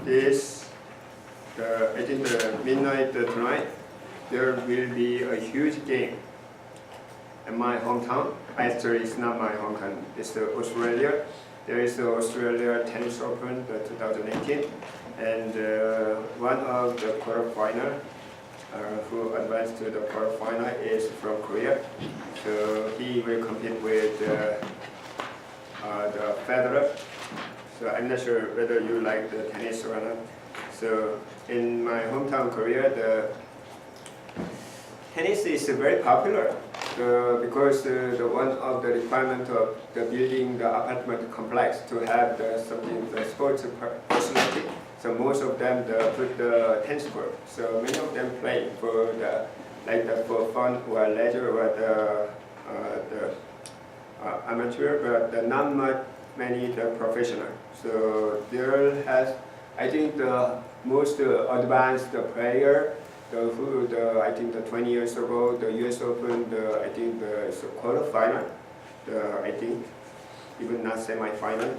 this, I think the midnight tonight, there will be a huge game in my hometown. Actually, it's not my hometown, it's Australia. There is the Australia Tennis Open, the 2018, and one of the quarterfinal who advanced to the quarterfinal is from Korea. So he will compete with the Federer. So I'm not sure whether you like the tennis or not. So in my hometown Korea, the tennis is very popular because the one of the requirement of the building the apartment complex to have the sports personality. So most of them put the tennis court. So many of them play for for fun or leisure or the amateur, but not many the professional. So there has, I think, the most advanced player. I think the 20 years ago, the U.S. Open, I think the quarterfinal, I think even not semi-final.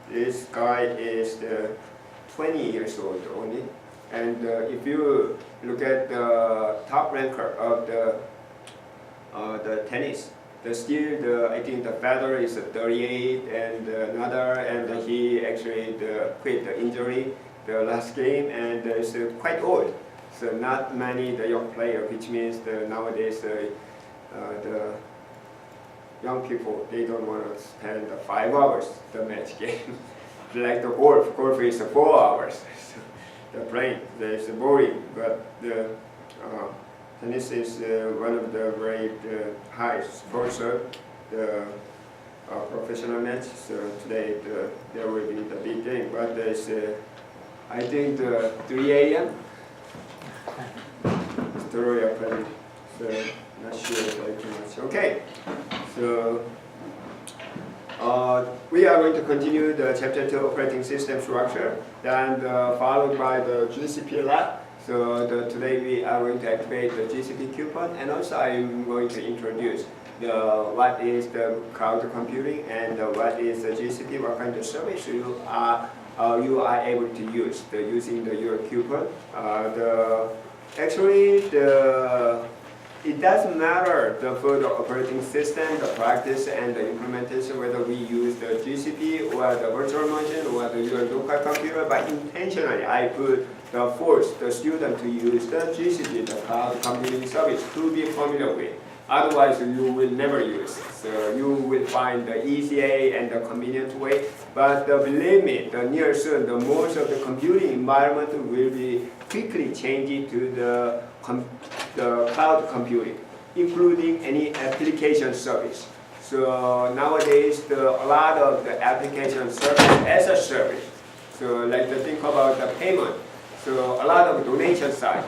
This guy is 20 years old only, and if you look at the top ranker of the tennis, I think the Federer is 38 and another, and he actually quit the injury the last game and is quite old. So not many the young player, which means nowadays the young people, they don't want to spend 5 hours the match game. Like the golf is 4 hours. So the playing is boring, but the tennis is one of the very high sports the professional match. So today there will be the big game, but there's I think the 3 a.m. Story of playing. So not sure like too much. Okay, so we are going to continue the chapter 2 operating system structure, then followed by the GCP lab. So today we are going to activate the GCP coupon, and also I'm going to introduce what is the cloud computing and what is the GCP, what kind of service you are able to use using your coupon. It doesn't matter for the operating system, the practice and the implementation, whether we use the GCP or the virtual machine or your local computer, but intentionally I force the student to use the GCP, the cloud computing service, to be familiar with. Otherwise, you will never use it. So you will find the ECA and the convenient way. But believe me, near soon, most of the computing environment will be quickly changing to the cloud computing, including any application service. So nowadays, a lot of the application service as a service. So like think about the payment. So a lot of donation side.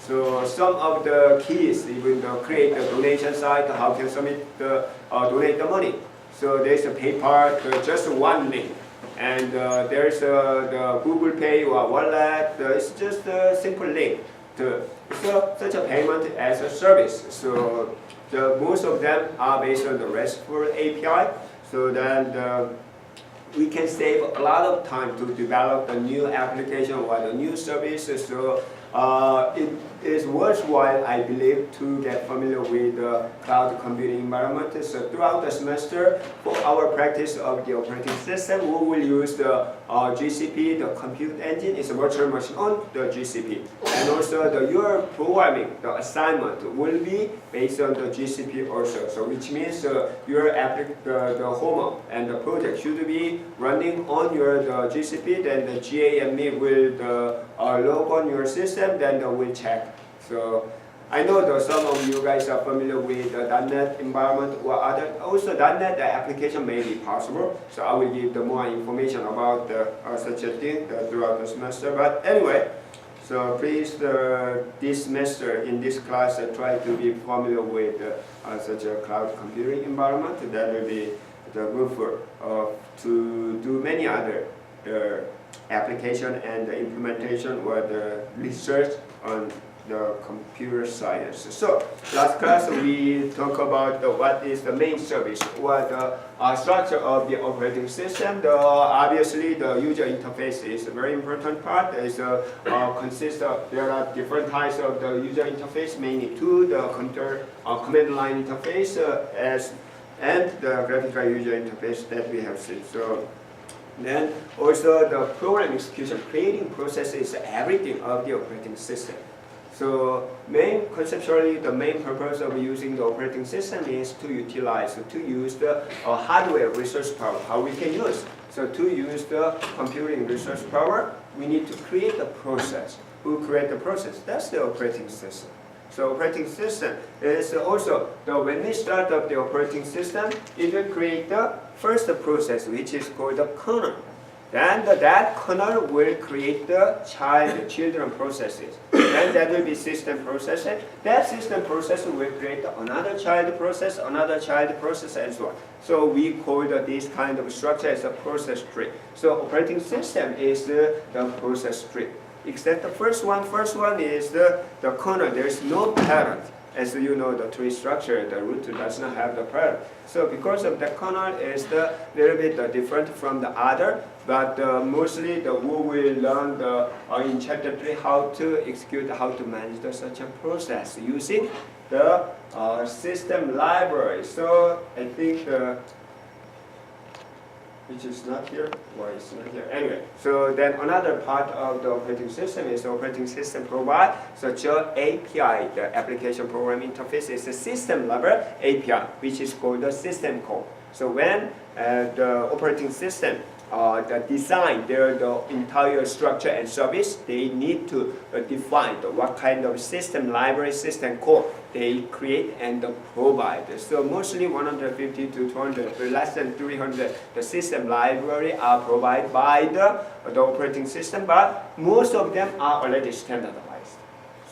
So some of the keys even create a donation site, how can submit donate the money. So there's a PayPal, just one link. And there's the Google Pay or wallet, it's just a simple link. Such a payment as a service. So most of them are based on the RESTful API. So then we can save a lot of time to develop the new application or the new services. So it is worthwhile, I believe, to get familiar with the cloud computing environment. So throughout the semester, for our practice of the operating system, we will use the GCP, the compute engine is a virtual machine on the GCP. And also your programming, the assignment will be based on the GCP also. So which means the homework and the project should be running on your GCP, then the GAME will log on your system, then we'll check. So I know that some of you guys are familiar with the .NET environment or other. Also .NET application may be possible. So I will give more information about such a thing throughout the semester. But anyway, so please this semester in this class try to be familiar with such a cloud computing environment. That will be the good to do many other application and the implementation or the research on the computer science. So last class we talk about what is the main service or the structure of the operating system. Obviously the user interface is a very important part. Consists of, there are different types of the user interface, mainly two, the computer command line interface and the graphical user interface that we have seen. So then also the program execution, creating process is everything of the operating system. So conceptually, the main purpose of using the operating system is to use the hardware resource power, how we can use. So to use the computing resource power, we need to create a process. Who create the process? That's the operating system. So operating system is also, when we start up the operating system, it will create the first process, which is called the kernel. Then that kernel will create the children processes. Then that will be system processing. That system process will create another child process, and so on. So we call this kind of structure as a process tree. So operating system is the process tree. Except the first one is the kernel. There is no parent. As you know, the tree structure, the root does not have the parent. So because of the kernel is the little bit different from the other, but mostly we will learn in chapter 3 how to execute, how to manage such a process using the system library. So I think which is not here. Why is not here? Anyway, so then another part of the operating system is the operating system provide such a API. The application program interface is a system level API, which is called the system call. So when the operating system the design the entire structure and service, they need to define what kind of system library, system code they create and provide. So mostly 150 to 200, less than 300, the system library are provided by the operating system, but most of them are already standardized.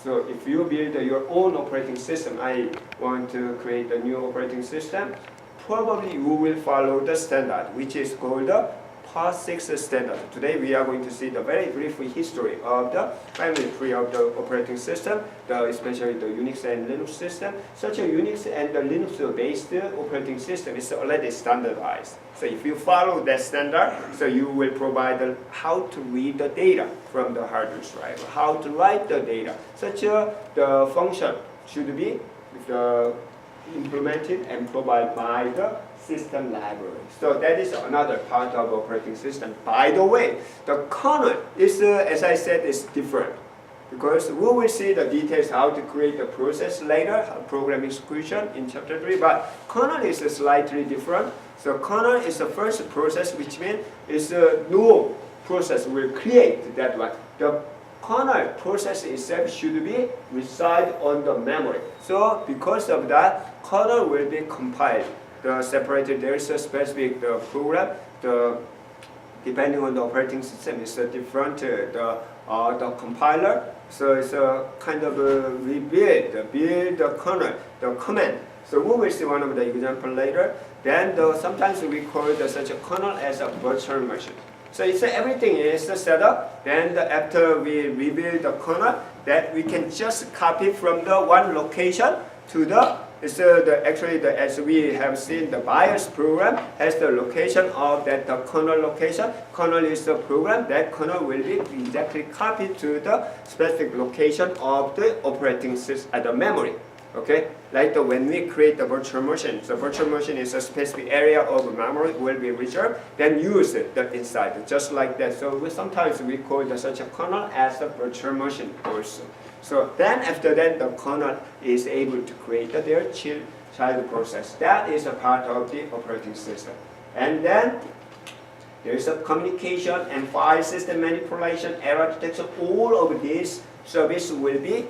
So if you build your own operating system, I want to create a new operating system, probably you will follow the standard, which is called the POSIX standard. Today we are going to see the very brief history of the family tree of the operating system, especially the Unix and Linux system. Such a Unix and the Linux-based operating system is already standardized. So if you follow that standard, so you will provide how to read the data from the hard disk drive, how to write the data. The function should be implemented and provided by the system library. So that is another part of operating system. By the way, the kernel is, as I said, is different. Because we will see the details how to create the process later, program execution in chapter 3, but kernel is slightly different. So kernel is the first process, which means is a new process will create that one. The kernel process itself should be reside on the memory. So because of that, kernel will be compiled. Separated, there is a specific program. Depending on the operating system, it's a different the compiler. So it's a kind of build the kernel, the command. So we will see one of the example later. Then sometimes we call such a kernel as a virtual machine. So it's everything is set up. Then after we rebuild the kernel, that we can just copy from the one location to the as we have seen, the BIOS program has the location of that kernel location. Kernel is the program. That kernel will be exactly copied to the specific location of the operating system, the memory. Okay, like when we create the virtual machine, so virtual machine is a specific area of memory will be reserved, then use it inside, just like that. So sometimes we call such a kernel as a virtual machine also. So then after that, the kernel is able to create their child process. That is a part of the operating system. And then there is a communication and file system manipulation, error detection. All of these services will be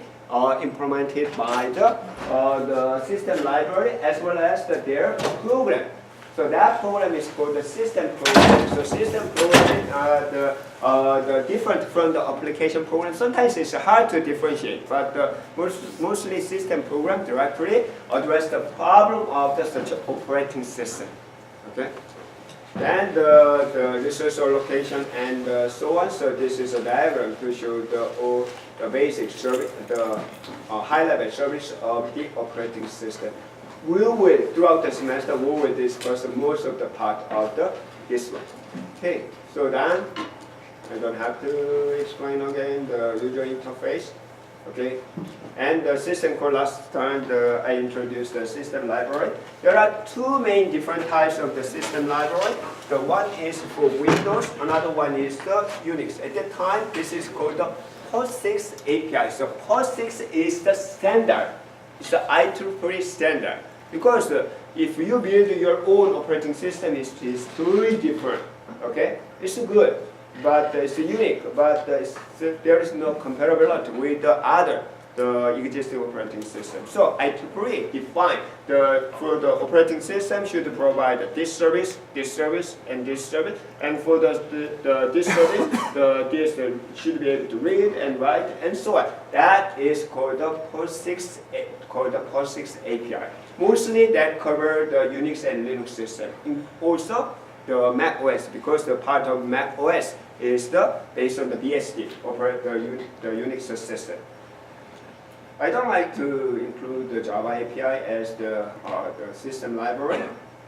implemented by the system library as well as their program. So that program is called the system program. So system program the different from the application program. Sometimes it's hard to differentiate, but mostly system program directly address the problem of such operating system. Okay. Then the resource allocation and so on. So this is a diagram to show the basic service, the high-level service of the operating system. We will, throughout the semester, we will discuss most of the part of this one. Okay, so then I don't have to explain again the user interface. Okay, and the system call last time I introduced the system library. There are two main different types of the system library. The one is for Windows, another one is the Unix. At that time, this is called the POSIX API. So POSIX is the standard. It's the IEEE standard. Because if you build your own operating system, it's totally different. Okay, it's good. But it's unique, but there is no comparability with the existing operating system. So IEEE define for the operating system should provide this service, and this service, and for this service, this should be able to read and write and so on. That is called the POSIX API. Mostly that cover the Unix and Linux system. Also the Mac OS, because the part of Mac OS is based on the BSD, operate the Unix system. I don't like to include the Java API as the system library,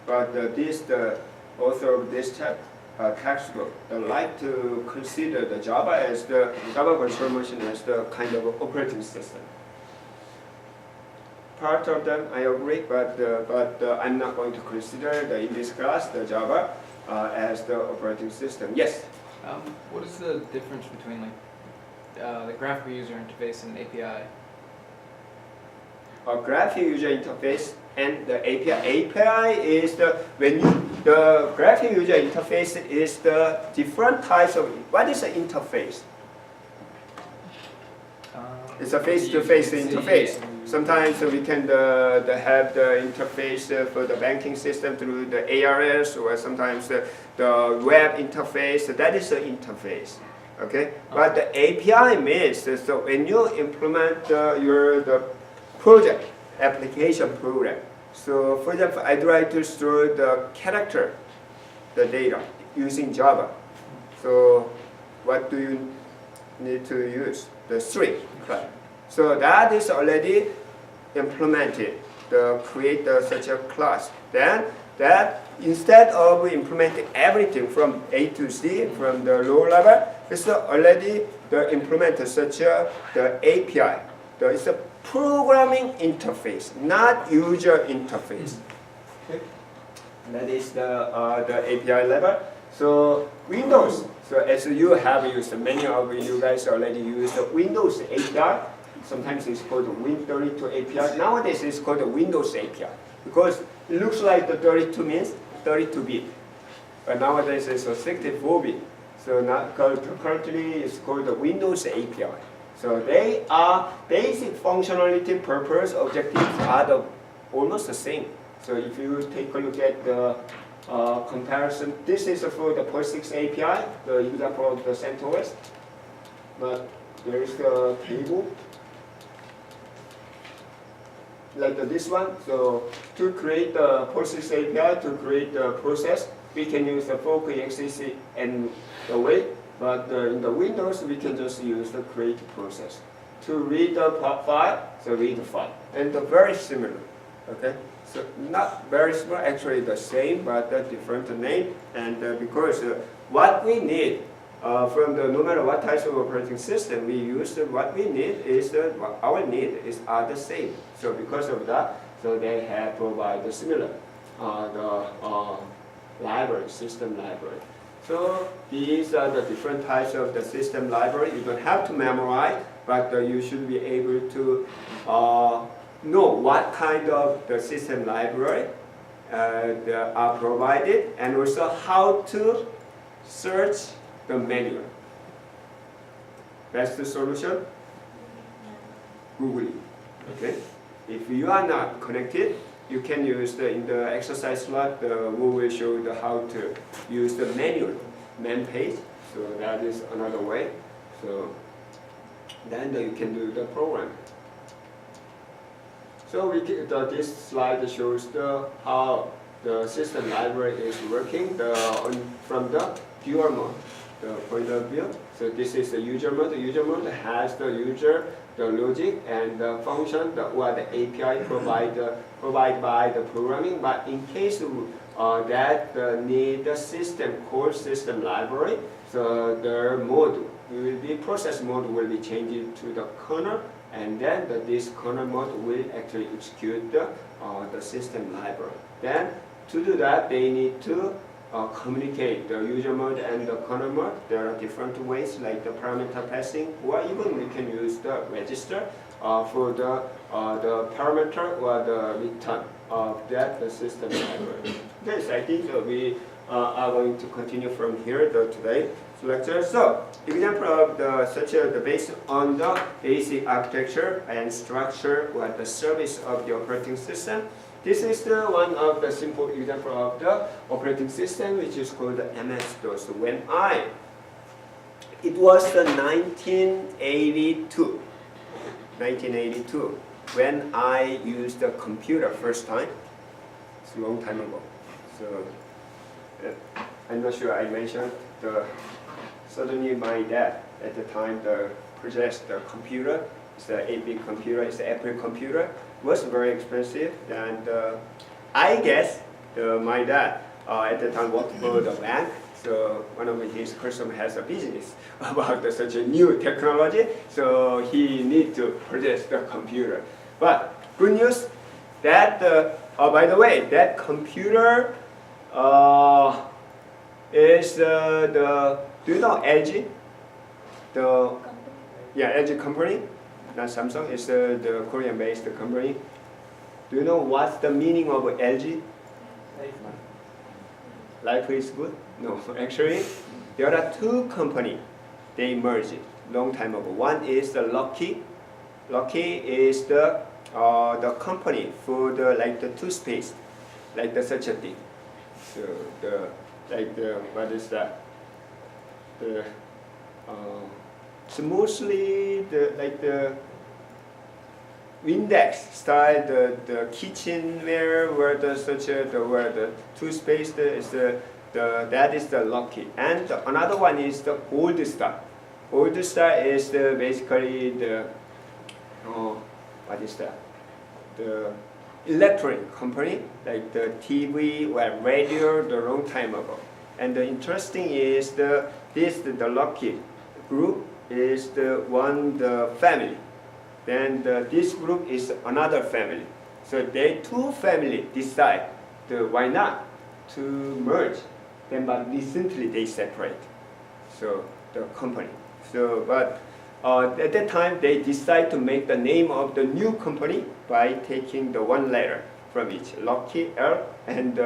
but the author of this textbook like to consider the Java virtual machine as the kind of operating system. Part of them I agree, but I'm not going to consider in this class the Java as the operating system. Yes. What is the difference between like the graphical user interface and API? A graphical user interface and the API. API is the graphical user interface is the different types of. What is an interface? It's a face-to-face interface. Sometimes we can have the interface for the banking system through the ARS, or sometimes the web interface. That is the interface. Okay, but the API means so when you implement the project application program. So for example, I try to store the data using Java. So what do you need to use? The string. So that is already implemented, create such a class. Then that instead of implementing everything from A to Z, from the low level, it's already implemented such the API. It's a programming interface, not user interface. Okay. That is the API level. So Windows. So as you have used, many of you guys already use the Windows API. Sometimes it's called the Win32 API. Nowadays it's called the Windows API because it looks like the 32 means 32-bit. But nowadays it's a 64-bit. So now currently it's called the Windows API. So they are basic functionality, purpose, objectives are almost the same. So if you take a look at the comparison, this is for the POSIX API, the example of the CentOS. But there is the table like this one. So to create the POSIX API, to create the process, we can use the fork, exec, and the wait. But in the Windows, we can just use the create process. To read the file, so read the file. And very similar, okay? So not very similar, actually the same, but a different name. And because what we need from no matter what type of operating system we use, what we need is our need are the same. So because of that, so they have provided similar library, system library. So these are the different types of the system library. You don't have to memorize, but you should be able to know what kind of the system library are provided, and also how to search the manual. Best solution? Googling. Okay. If you are not connected, you can use in the exercise lab, we will show how to use the manual man page. So that is another way. So then you can do the program. So this slide shows how the system library is working from the viewer mode, the point of view. So this is the user mode. The user mode has the user, the logic, and the function, or the API provided by the programming. But in case that need the system core system library, so the mode will be process mode will be changed to the kernel, and then this kernel mode will actually execute the system library. Then to do that, they need to communicate the user mode and the kernel mode. There are different ways, like the parameter passing, or even we can use the register for the parameter or the return of the system library. Yes, I think we are going to continue from here today's lecture. So, example of the based on the basic architecture and structure or the service of the operating system. This is one of the simple example of the operating system, which is called the MS-DOS. It was the 1982, when I used the computer first time. It's a long time ago. So I'm not sure I mentioned suddenly my dad at the time purchased the computer. It's the 8-bit computer. It's the Apple computer. Was very expensive, and I guess my dad at the time worked for the bank, so one of his customers has a business about such a new technology, so he need to purchase the computer. But good news that by the way, that computer is do you know LG? LG company. Not Samsung, it's the Korean-based company. Do you know what's the meaning of LG? Life is good? No, actually, there are two companies. They merged long time ago. One is the Lucky. Lucky is the company for the toothpaste, like such a thing. So what is that? It's mostly the Windex style, the kitchenware where the toothpaste is that is the Lucky, and another one is the Gold Star. Gold Star is basically what is that? The electronic company, like the TV or radio, the long time ago. And the interesting is the Lucky group is the family. Then this group is another family. So they two family decide why not to merge. Then but recently they separate. So the company. So but at that time they decide to make the name of the new company by taking the one letter from each. Lucky L and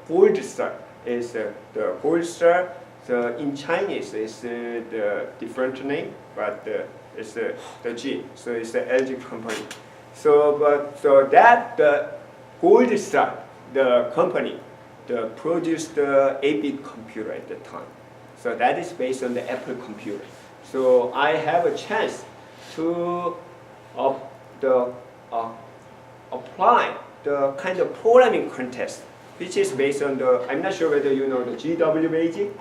Gold Star is the Gold Star. So in Chinese, it's the different name, but it's the G. So it's the LG company. So that the Gold Star, the company, produced the 8-bit computer at the time. So that is based on the Apple computer. So I have a chance to apply the kind of programming contest, which is based on I'm not sure whether you know the GW Basic.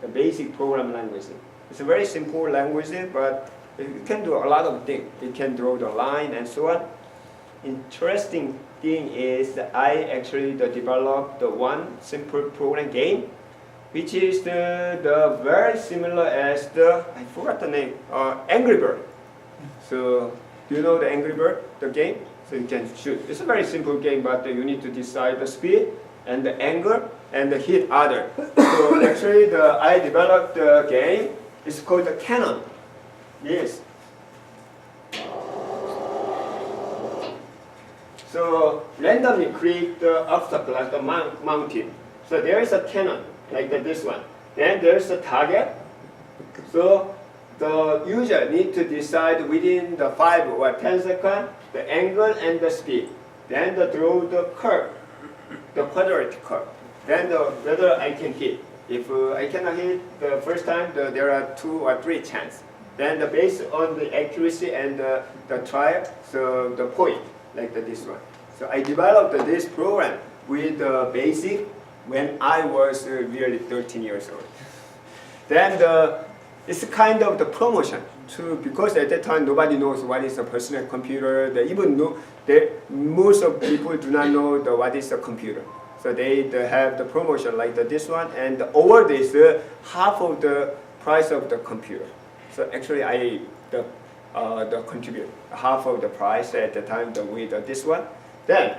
The basic program language. It's a very simple language, but you can do a lot of things. You can draw the line and so on. Interesting thing is that I actually developed the one simple program game, which is the very similar as I forgot the name, Angry Bird. So do you know the Angry Bird, the game? So you can shoot. It's a very simple game, but you need to decide the speed and the angle and the hit other. So actually I developed the game. It's called the Cannon. Yes. So randomly create the obstacle like the mountain. So there is a cannon like this one. Then there's a target. So the user need to decide within the 5 or 10 seconds the angle and the speed. Then draw the curve, the quadratic curve. Then whether I can hit. If I cannot hit the first time, there are 2 or 3 chances. Then based on the accuracy and the trial, so the point, like this one. So I developed this program with the BASIC when I was really 13 years old. Then it's kind of the promotion too, because at that time nobody knows what is a personal computer. They even know that most of people do not know what is a computer. So they have the promotion like this one, and over this half of the price of the computer. So actually the contribute half of the price at the time with this one. Then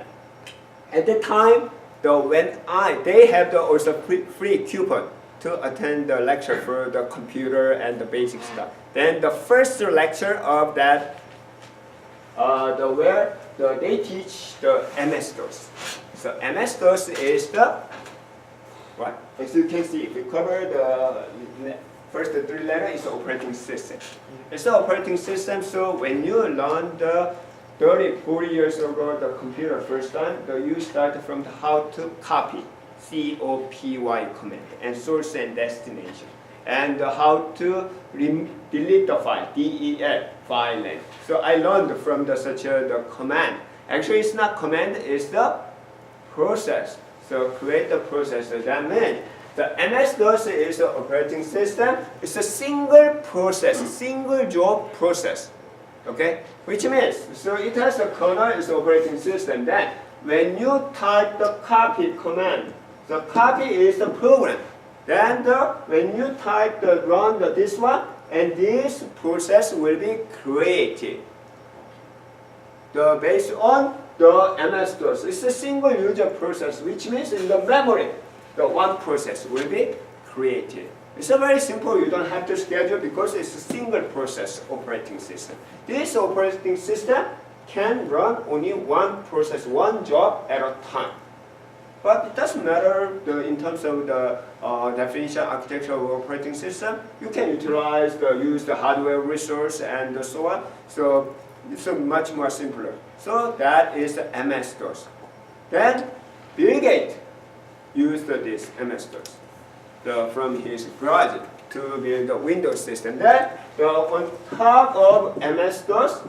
at the time they have the also free coupon to attend the lecture for the computer and the basic stuff. Then the first lecture of that they teach the MS-DOS. So MS-DOS is the what? As you can see, if we cover the first three letters, is the operating system. It's the operating system. So when you learn the 30, 40 years ago the computer first time, you start from the how to copy, COPY command, and source and destination, and how to delete the file, DEL, file name. So I learned from the command. Actually, it's not command, it's the process. So create the process. So that means the MS-DOS is the operating system. It's a single process, single job process. Okay, which means so it has a kernel, it's the operating system. Then when you type the copy command, the copy is the program. Then when you type the run this one, and this process will be created. Based on the MS-DOS, it's a single user process, which means in the memory, the one process will be created. It's a very simple, you don't have to schedule because it's a single process operating system. This operating system can run only one process, one job at a time. But it doesn't matter in terms of the definition architecture of operating system. You can use the hardware resource and so on. So it's much more simpler. So that is the MS-DOS. Then Bill Gates used this MS-DOS from his garage to build the Windows system. Then on top of MS-DOS,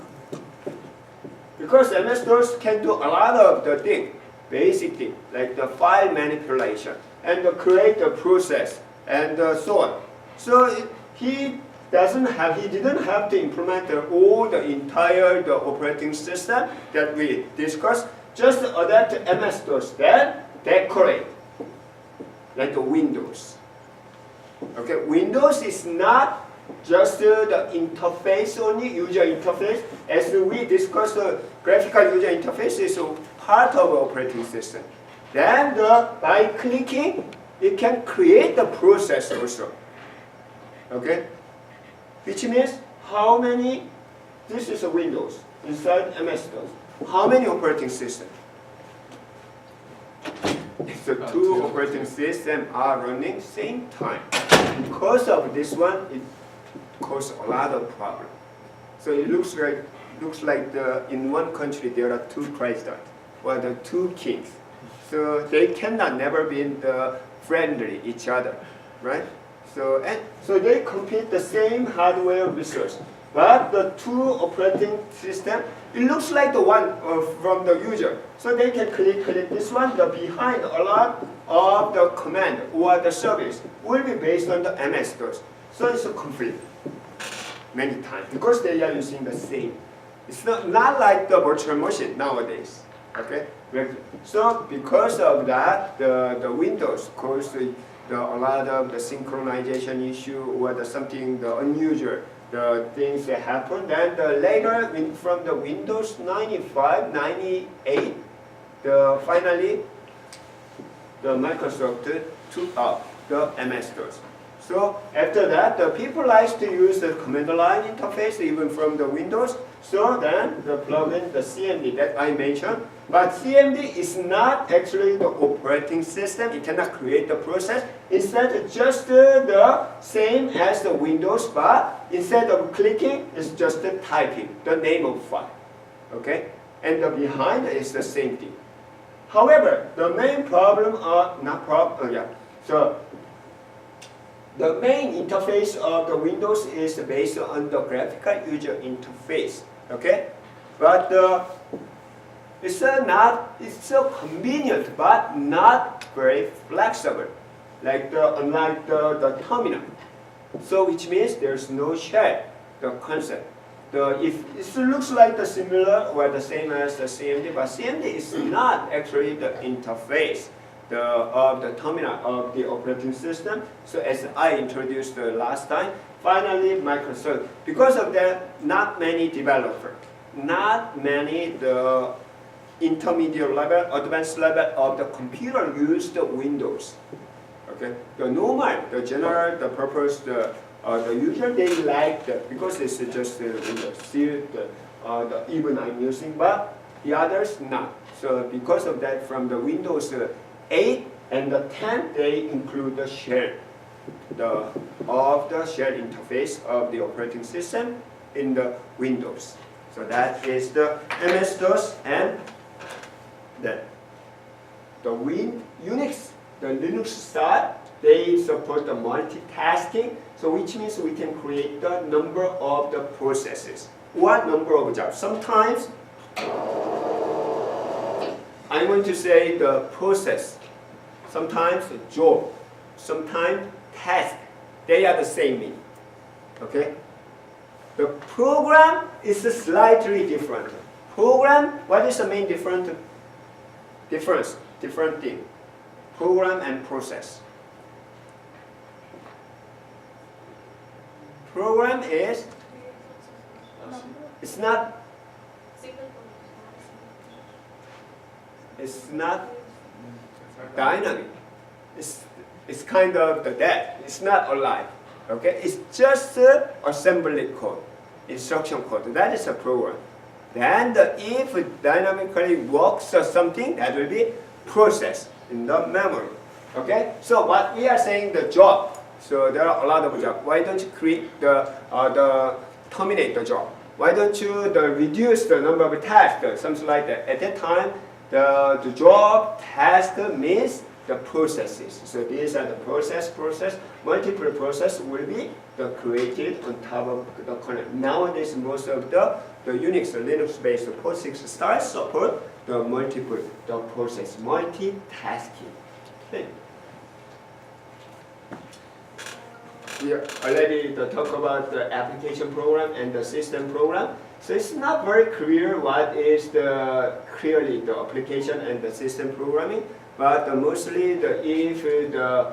because MS-DOS can do a lot of the things, basic things like the file manipulation and create the process and so on. So he didn't have to implement all the entire operating system that we discussed. Just adapt to MS-DOS, then decorate like Windows. Okay, Windows is not just the interface only, user interface. As we discussed, the graphical user interface is part of the operating system. Then by clicking, it can create the process also. Okay? Which means this is a Windows inside MS-DOS. How many operating systems? So two operating systems are running same time. Because of this one, it causes a lot of problems. So it looks like in one country there are two presidents or the two kings. So they cannot never be friendly each other, right? So they compete the same hardware resource, but the two operating system, it looks like the one from the user. So they can click this one. The behind a lot of the command or the service will be based on the MS-DOS. So it's a conflict many times because they are using the same. It's not like the virtual machine nowadays. Okay. So because of that, the Windows caused a lot of the synchronization issue or the unusual things that happen. Then later from the Windows 95, 98, finally the Microsoft took up the MS-DOS. So after that, the people like to use the command line interface even from the Windows. So then the plugin, the CMD that I mentioned. But CMD is not actually the operating system. It cannot create the process. Instead, just the same as the Windows, but instead of clicking, it's just typing the name of file. Okay? And the behind is the same thing. However, the main problem So the main interface of the Windows is based on the graphical user interface. Okay? But It's so convenient, but not very flexible, unlike the terminal. So which means there's no shell, the concept. If it looks like the similar or the same as the CMD, but CMD is not actually the interface of the terminal of the operating system. So as I introduced last time, finally Microsoft, because of that, not many developers, not many the intermediate level, advanced level of the computer use the Windows. Okay, the normal, the general, the purpose, the user, they like that because it's just Windows. Still, even I'm using, but the others not. So because of that, from the Windows 8 and the 10, they include the shell, of the shell interface of the operating system in the Windows. So that is the MS-DOS and the Unix, the Linux style. They support the multitasking, so which means we can create the number of the processes or number of jobs. Sometimes I'm going to say the process, sometimes the job, sometimes task. They are the same meaning. Okay? The program is slightly different. Program, what is the main difference? Different thing. Program and process. Program is, it's not dynamic. It's kind of the dead. It's not alive. Okay? It's just assembly code, instruction code. That is a program. Then if it dynamically works or something, that will be process in the memory. Okay? So what we are saying, the job. So there are a lot of jobs. Why don't you create terminate the job? Why don't you reduce the number of tasks, something like that? At that time, the job task means the processes. So these are the process. Multiple process will be created on top of the kernel. Nowadays, most of the Unix or Linux-based POSIX style support the multiple process, multitasking. Okay. We already talked about the application program and the system program. So it's not very clear what is clearly the application and the system programming, but mostly if the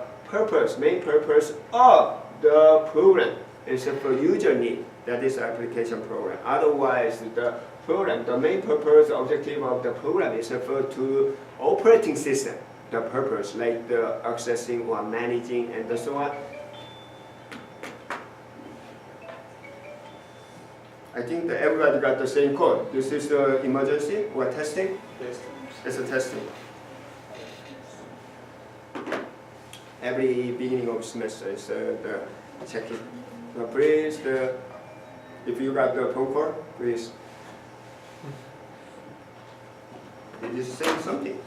main purpose of the program is for user need, that is application program. Otherwise, the main purpose, objective of the program is to operating system, the purpose like the accessing or managing and so on. I think that everybody got the same code. This is the emergency or testing? Yes. It's a testing. Every beginning of semester is the checking. Please, if you got the phone call, please. It is saying something.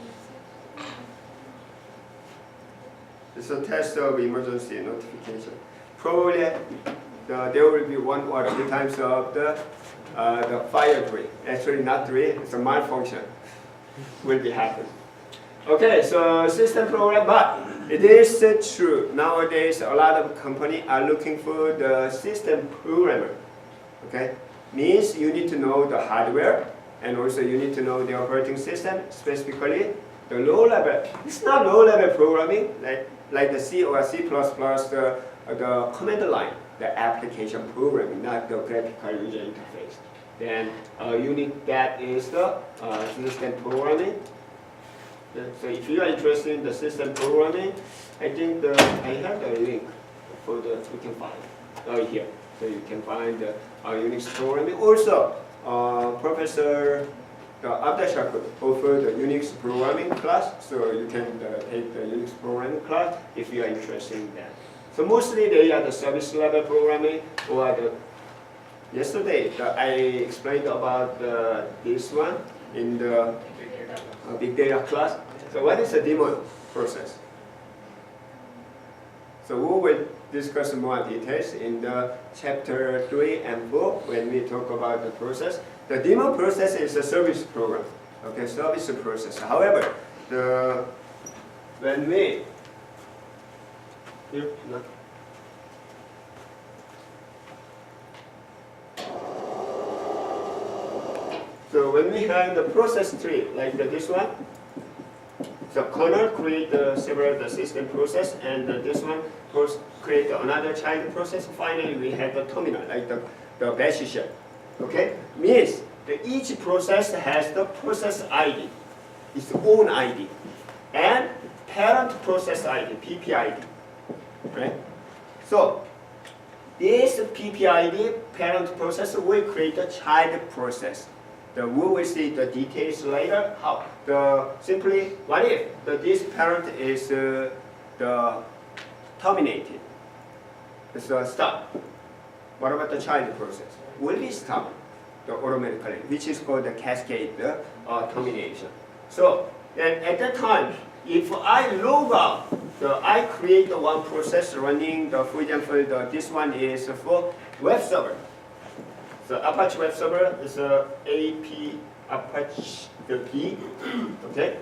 It's a test of emergency notification. Probably there will be 1 or 2 times of the fire drill. Actually not drill, it's a malfunction will be happening. Okay, so system program, but it is true. Nowadays, a lot of companies are looking for the system programmer. Okay, means you need to know the hardware, and also you need to know the operating system, specifically the low level. It's not low level programming like the C or C++, the command line, the application programming, not the graphical user interface. Then unit that is the system programming. So if you are interested in the system programming, I think I have the link for you can find here. So you can find the Unix programming. Also, Professor Abdashakut offered the Unix programming class, so you can take the Unix programming class if you are interested in that. So mostly they are the service level programming or yesterday I explained about this one in the big data class. So what is the daemon process? So we will discuss more details in the chapter 3 and 4 when we talk about the process. The daemon process is a service program. Okay, service process. However, when we here, no. So when we have the process tree like this one, the kernel create several system process, and this one create another child process. Finally, we have the terminal like the bash shell. Okay, means that each process has the process ID, its own ID, and parent process ID, PPID. Right? So this PPID parent process will create a child process. We will see the details later. How simply what if this parent is terminated? It's stop. What about the child process? Will be stopped automatically, which is called the cascade termination. So then at that time, if I log out, I create the one process running for example, this one is for web server. So Apache web server is AP Apache P, okay?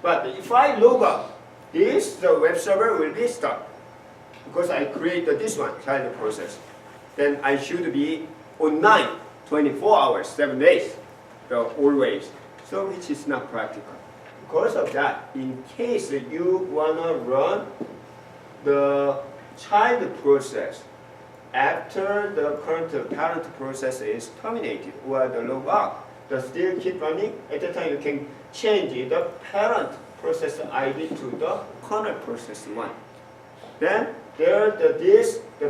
But if I log out, the web server will be stopped because I created this one, child process. Then I should be online 24 hours, 7 days, always. So which is not practical. Because of that, in case you wanna run the child process after the current parent process is terminated or the logout, the still keep running, at that time you can change the parent process ID to the kernel process one. Then the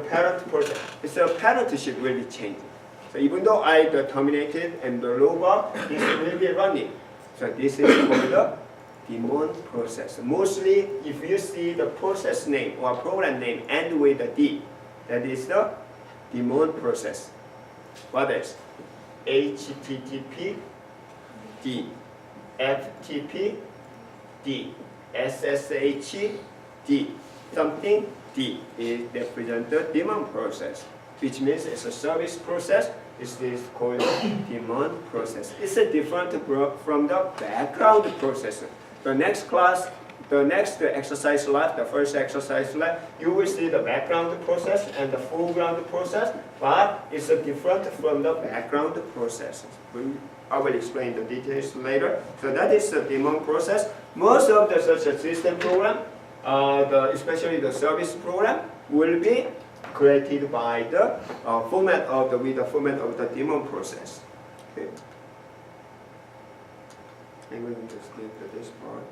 parent process, the parentship will be changed. So even though I terminated and the logout, this will be running. So this is called the daemon process. Mostly, if you see the process name or program name end with a D, that is the daemon process. What is? HTTP D, FTP D, SSH D, something D is represent the daemon process, which means it's a service process. This is called daemon process. It's a different from the background process. The next class, the next exercise lab, the first exercise lab, you will see the background process and the foreground process, but it's different from the background process. I will explain the details later. So that is the daemon process. Most of the such a system program, especially the service program, will be created by the format of the daemon process. Okay. I'm going to skip this part.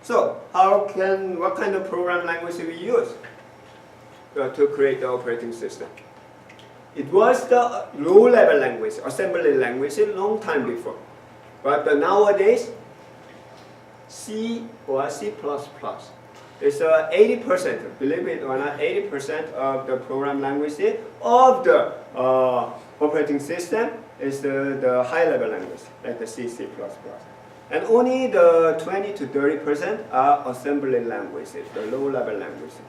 So, what kind of program language we use to create the operating system? It was the low-level language, assembly language, a long time before. But nowadays, C or C++. It's 80%, believe it or not, 80% of the program language of the operating system is the high-level language, like the C, C++. And only the 20 to 30% are assembly languages, the low-level languages.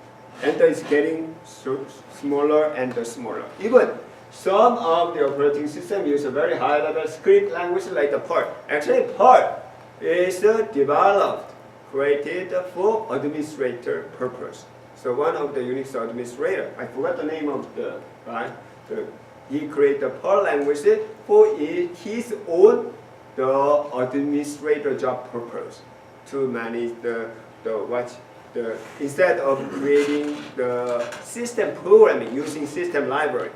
And it's getting smaller and smaller. Even some of the operating system use a very high-level script language like the Perl. Actually, Perl is developed, created for administrator purpose. So one of the Unix administrator, I forgot the name of he created the Perl language for his own administrator job purpose to manage instead of creating the system programming using system library.